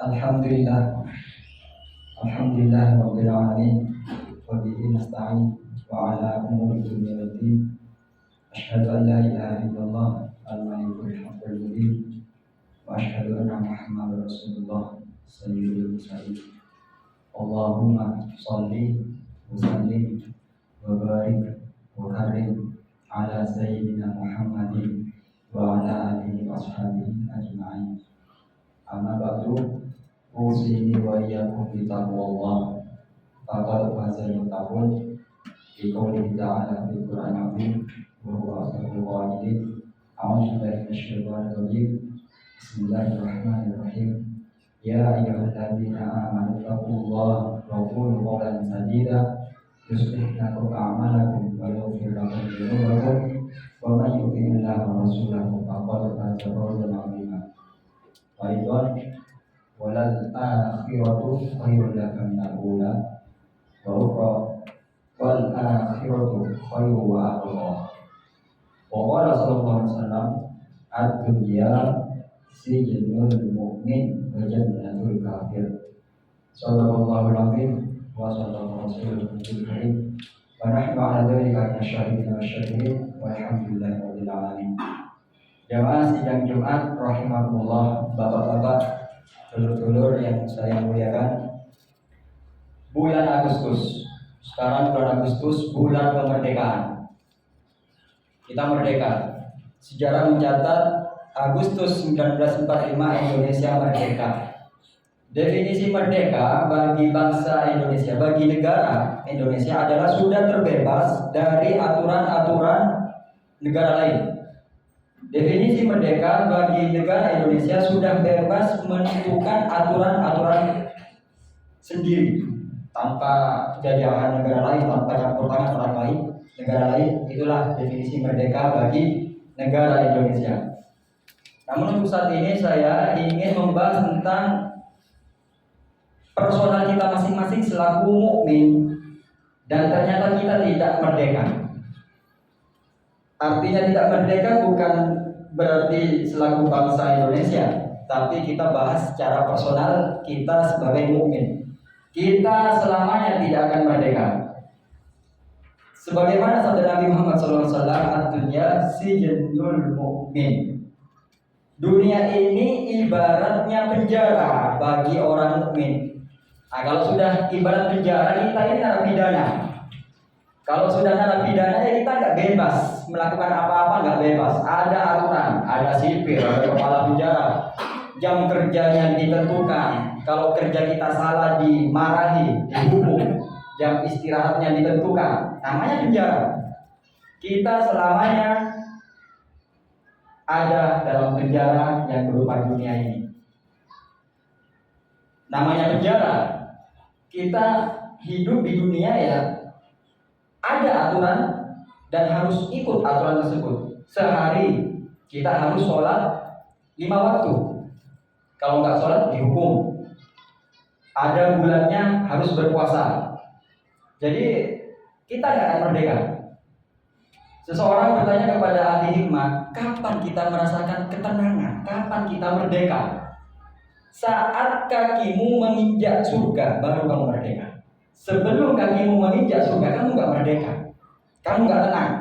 Alhamdulillah, Alhamdulillah Rabbil Alamin, wa bihi nasta'in wa ala umuri dunya wad din. Asyhadu an la ilaha illallah al-malikul haqqul mubin wa asyhadu anna Muhammadar Rasulullah sayyidul mursalin. Allahumma shalli wa sallim wa barik wa karim ala sayyidina Muhammadin wa ala alihi wa ashabihi ajma'in. Amma ba'du, usini wa iyyakum bi taqwallah. Faqad fazal muttaqun bi qouli ta'ala fil Qur'anil azim wa huwa asdaqul qailin. A'udzu billahi minasyaitonir rajim. Bismillahirrahmanirrahim. Ya ayyuhalladzina amanu taqullaha wa qulu qawlan sadida yuslih lakum a'malakum wa yaghfir lakum dhunubakum wa may yuti'illaha wa rasulahu faqad faza fawzan 'azima. Faidon walal akhiratu khairul laka minal ula wa ukhra wal akhiratu khairu wa abqa. Wa qala sallallahu alaihi wasallam ad-dunya sijnul mu'min wa jannatul kafir. Sallallahu alaihi wa sallam rasulul karim wa nahnu ala dzalika syahidin wa syahidin walhamdulillahi rabbil alamin. Jamaah sidang Jumat rahimakumullah, bapak-bapak, dulur-dulur yang saya muliakan. Bulan Agustus, sekarang bulan Agustus, bulan kemerdekaan. Kita merdeka. Sejarah mencatat Agustus 1945 Indonesia merdeka. Definisi merdeka bagi bangsa Indonesia, bagi negara Indonesia adalah sudah terbebas dari aturan-aturan negara lain. Definisi merdeka bagi negara Indonesia sudah bebas menentukan aturan-aturan sendiri tanpa jajahan negara lain, tanpa campur tangan orang lain, negara lain. Itulah definisi merdeka bagi negara Indonesia. Namun untuk saat ini saya ingin membahas tentang personal kita masing-masing selaku mukmin, dan ternyata kita tidak merdeka. Artinya tidak merdeka bukan berarti selaku bangsa Indonesia, tapi kita bahas secara personal kita sebagai mukmin. Kita selamanya tidak akan merdeka. Sebagaimana sabda Nabi Muhammad SAW, ad-dunya sijnul mu'min. Dunia ini ibaratnya penjara bagi orang mukmin. Nah, kalau sudah ibarat penjara, kita ini narapidana. Kalau sudah narapidana ya kita nggak bebas melakukan apa-apa, nggak bebas. Ada aturan, ada sipir, ada kepala penjara. Jam kerjanya ditentukan. Kalau kerja kita salah dimarahi, dihukum. Jam istirahatnya ditentukan. Namanya penjara. Kita selamanya ada dalam penjara yang berupa dunia ini. Namanya penjara. Kita hidup di dunia ya, ada aturan dan harus ikut aturan tersebut. Sehari kita harus sholat 5 waktu. Kalau nggak sholat dihukum. Ada bulannya harus berpuasa. Jadi kita nggak akan merdeka. Seseorang bertanya kepada ahli hikmah, kapan kita merasakan ketenangan? Kapan kita merdeka? Saat kakimu menginjak surga, baru kamu merdeka. Sebelum kakimu menginjak surga, kamu nggak merdeka. Kamu nggak tenang.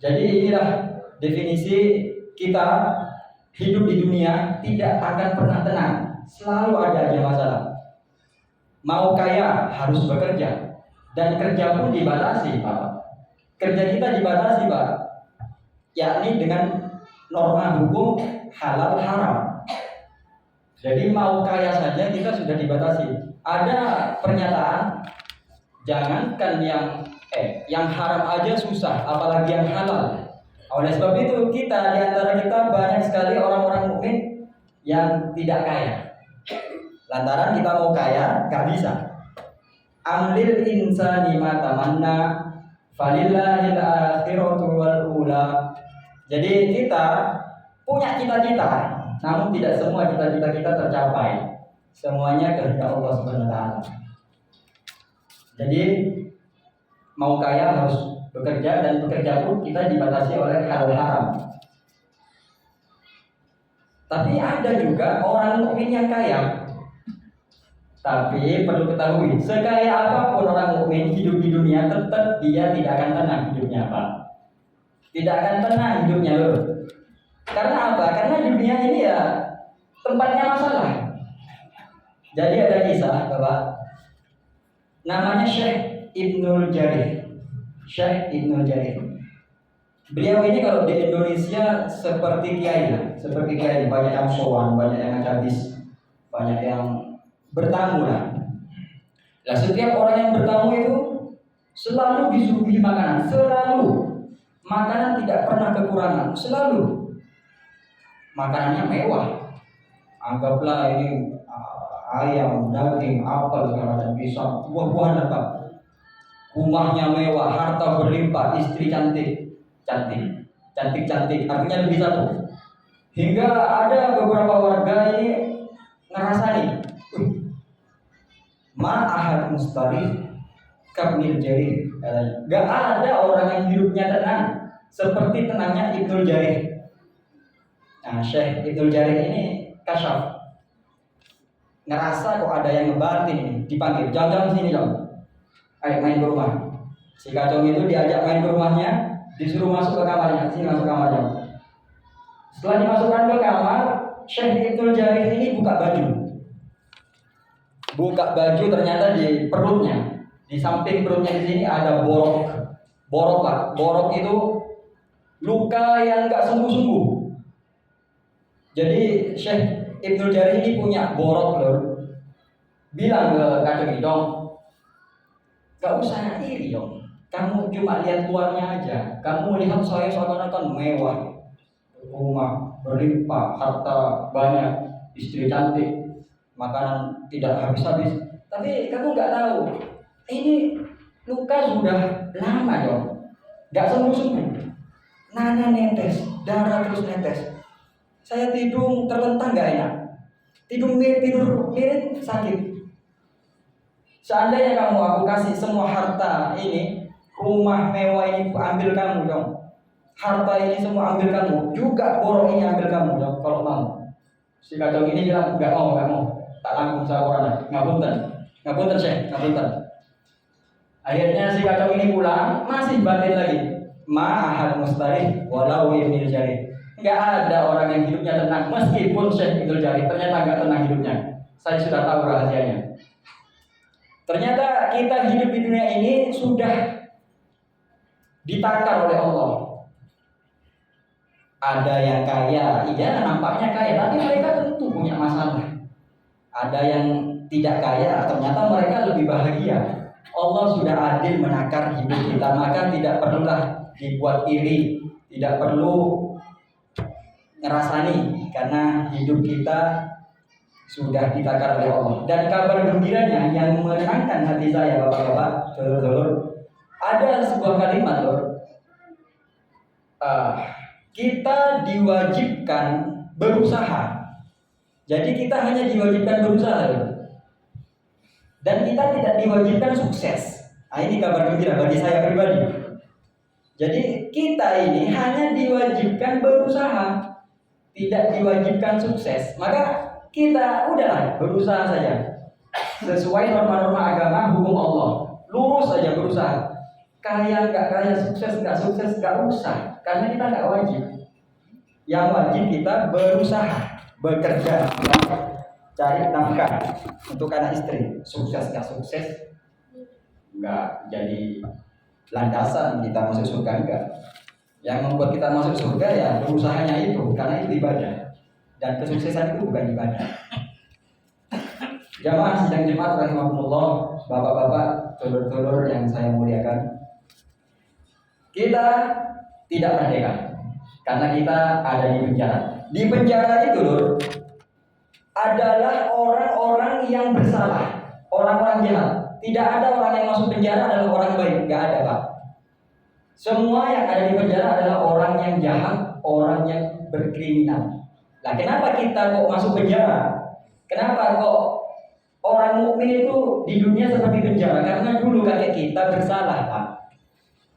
Jadi inilah definisi kita hidup di dunia, tidak akan pernah tenang. Selalu ada aja masalah. Mau kaya harus bekerja, dan kerja pun dibatasi, Pak. Kerja kita dibatasi, Pak, yakni dengan norma hukum halal haram. Jadi mau kaya saja kita sudah dibatasi. Ada pernyataan, jangankan yang haram aja susah, apalagi yang halal. Oleh sebab itu di antara kita banyak sekali orang-orang mukmin yang tidak kaya. Lantaran kita mau kaya, gak bisa. Amlil insani ma tamanna falillahil akhiratu wal ula. Jadi kita punya cita-cita, namun tidak semua cita-cita kita tercapai. Semuanya kehendak Allah Subhanahu wa taala. Jadi mau kaya harus bekerja, dan bekerja pun kita dibatasi oleh halal haram. Tapi ada juga orang mukmin yang kaya. Tapi perlu ketahui, sekaya apapun orang mukmin hidup di dunia, tetap dia tidak akan tenang hidupnya, Pak. Tidak akan tenang hidupnya loh. Karena apa? Karena dunia ini ya tempatnya masalah. Jadi ada kisah, Bapak. Namanya Syekh Ibnul Jarih. Syekh Ibnul Jarih. Beliau ini kalau di Indonesia seperti kiai, banyak yang sowan, banyak yang hadis, banyak yang bertamu lah. Nah, setiap orang yang bertamu itu selalu disuguhi makanan, selalu makanan tidak pernah kekurangan, selalu makanannya mewah. Anggaplah ini ayam, daging, apel, segala macam, pisang, buah-buahan apa. Rumahnya mewah, harta berlimpah, istri cantik, artinya lebih satu. Hingga ada beberapa warga ini ngerasani, ma'ahad mustarih kabnil jarih. Gak ada orang yang hidupnya tenang seperti tenangnya Ibnul Jarih. Nah, Syekh Ibnul Jarih ini kasyaf, ngerasa kok ada yang ngebatin ini, dipanggil, jangan sini dong, ayo main ke rumah. Si kacung itu diajak main ke rumahnya, disuruh masuk ke kamarnya, sini masuk kamarnya. Setelah dimasukkan ke kamar, Syekh Ibnul Jarih ini buka baju, ternyata di perutnya, di samping perutnya di sini ada borok Pak. Borok itu luka yang nggak sembuh-sembuh. Jadi Syekh Ibnul Jarih ini punya borok loh. Bilang ke kacung ini dong, gak usah iri dong. Kamu cuma lihat luarnya aja. Kamu lihat saya seakan-akan mewah, rumah berlimpah, harta banyak, istri cantik, makanan tidak habis-habis. Tapi kamu nggak tahu, ini luka sudah lama dong, nggak sembuh-sembuh. Nana netes, darah terus netes. Saya tidur terlentang nggak enak, tidur miring sakit. Seandainya aku kasih semua harta ini, rumah mewah ini ambil kamu dong, harta ini semua ambil kamu, juga borok ini ambil kamu dong, kalau mau. Si kacung ini bilang nggak mau, tak langsung saya orang, ngapunten Syekh, ngapunten. Akhirnya si kacung ini pulang, masih batin lagi, ma'ahad mustarih walau Ibnul Jarih. Nggak ada orang yang hidupnya tenang, meskipun Syekh Ibnul Jarih ternyata nggak tenang hidupnya. Saya sudah tahu rahasianya. Ternyata kita hidup di dunia ini sudah ditakar oleh Allah. Ada yang kaya, iya nampaknya kaya, tapi mereka tentu punya masalah. Ada yang tidak kaya, ternyata mereka lebih bahagia. Allah sudah adil menakar hidup kita, maka tidak perlulah dibuat iri, tidak perlu ngerasani, karena hidup kita sudah ditakar oleh Allah. Dan kabar gembiranya yang menenangkan hati saya, bapak-bapak, dulur-dulur, ada sebuah kalimat, lor. Kita diwajibkan berusaha. Jadi kita hanya diwajibkan berusaha, lor. Dan kita tidak diwajibkan sukses. Nah, ini kabar gembira bagi saya pribadi. Jadi kita ini hanya diwajibkan berusaha, tidak diwajibkan sukses. Maka kita udahlah berusaha saja sesuai norma-norma agama, hukum Allah, lurus saja berusaha. Kaya nggak kaya, sukses nggak usah, karena kita nggak wajib. Yang wajib kita berusaha, bekerja, cari nafkah untuk anak istri. Sukses nggak jadi landasan kita masuk surga, enggak. Yang membuat kita masuk surga ya berusahanya itu, karena itu ibadah. Dan kesuksesan itu bukan ibadah. Jamaah sidang Jumat rahimakumullah, bapak-bapak, dulur-dulur yang saya muliakan. Kita tidak merdeka karena kita ada di penjara. Di penjara itu, lur, adalah orang-orang yang bersalah, orang-orang jahat. Tidak ada orang yang masuk penjara adalah orang baik, enggak ada, Pak. Semua yang ada di penjara adalah orang yang jahat, orang yang berkriminal. Nah, kenapa kita kok masuk penjara? Kenapa kok orang mukmin itu di dunia seperti penjara? Karena dulu kakek kita bersalah, Pak.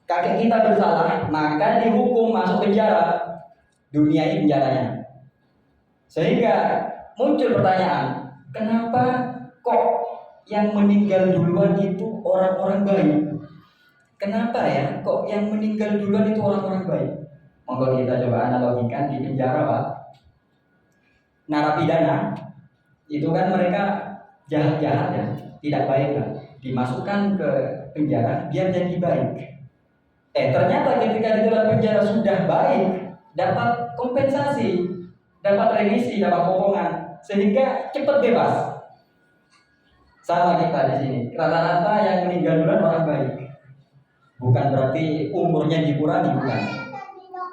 Kakek kita bersalah, maka dihukum masuk penjara. Dunia ini penjaranya. Sehingga muncul pertanyaan, kenapa kok yang meninggal duluan itu orang-orang baik? Kenapa ya kok yang meninggal duluan itu orang-orang baik? Monggo kita coba analogikan di penjara, Pak. Narapidana itu kan mereka jahat-jahat ya, tidak baik lah. Dimasukkan ke penjara biar jadi baik. Ternyata ketika di dalam penjara sudah baik, dapat kompensasi, dapat remisi, dapat potongan, sehingga cepat bebas. Sama kita di sini, rata-rata yang meninggal duluan orang baik. Bukan berarti umurnya dikurangi, bukan.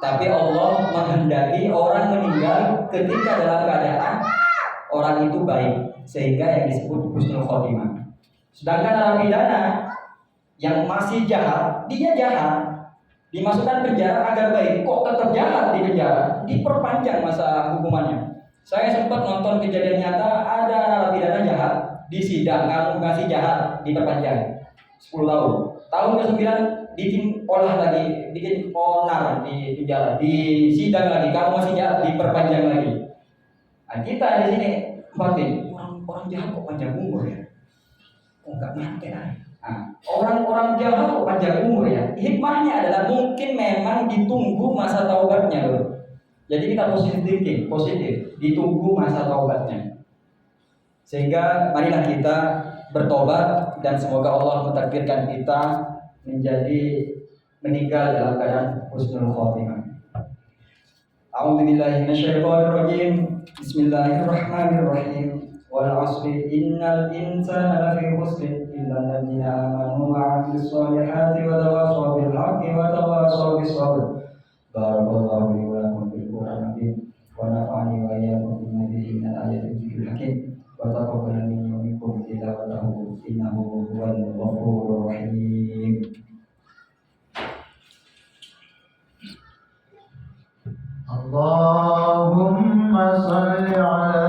Tapi Allah menghendaki orang meninggal ketika dalam keadaan orang itu baik, sehingga yang disebut husnul khotimah. Sedangkan narapidana yang masih jahat, dia jahat, dimasukkan penjara agar baik, kok tetap jahat di penjara, diperpanjang masa hukumannya. Saya sempat nonton kejadian nyata, ada narapidana jahat di sidang, kamu masih jahat, diperpanjang 10 tahun. Tahun ke-9 bikin olah lagi, bikin onar di penjara, di sidang lagi, kamu masih jahat, diperpanjang lagi. Nah, kita di sini batin, orang jahat kok panjang umur ya? Oh, enggak mati lah. Nah, orang-orang jahat kok panjang umur ya? Hikmahnya adalah mungkin memang ditunggu masa taubatnya loh. Jadi kita positif thinking, positif, ditunggu masa taubatnya. Sehingga marilah kita bertobat dan semoga Allah mentakdirkan kita menjadi meninggal dalam keadaan husnul khotimah. A'udzubillahi minasyaitonir rajim. Bismillahirrahmanirrahim. Wal 'asri innal insana lafi khusr illa alladziina aamanu wa 'amilus shalihati wa tawassaw bil haqqi wa tawassaw bis sabr. Barakallahu li wa lakum fil Qur'anil 'azim wa nafa'ani wa iyyakum bima fihi minal ayatil dzikril hakim. Wa taqabbal minni wa minkum tilawatahu innahu huwal ghafurur rahim. Allahumma salli ala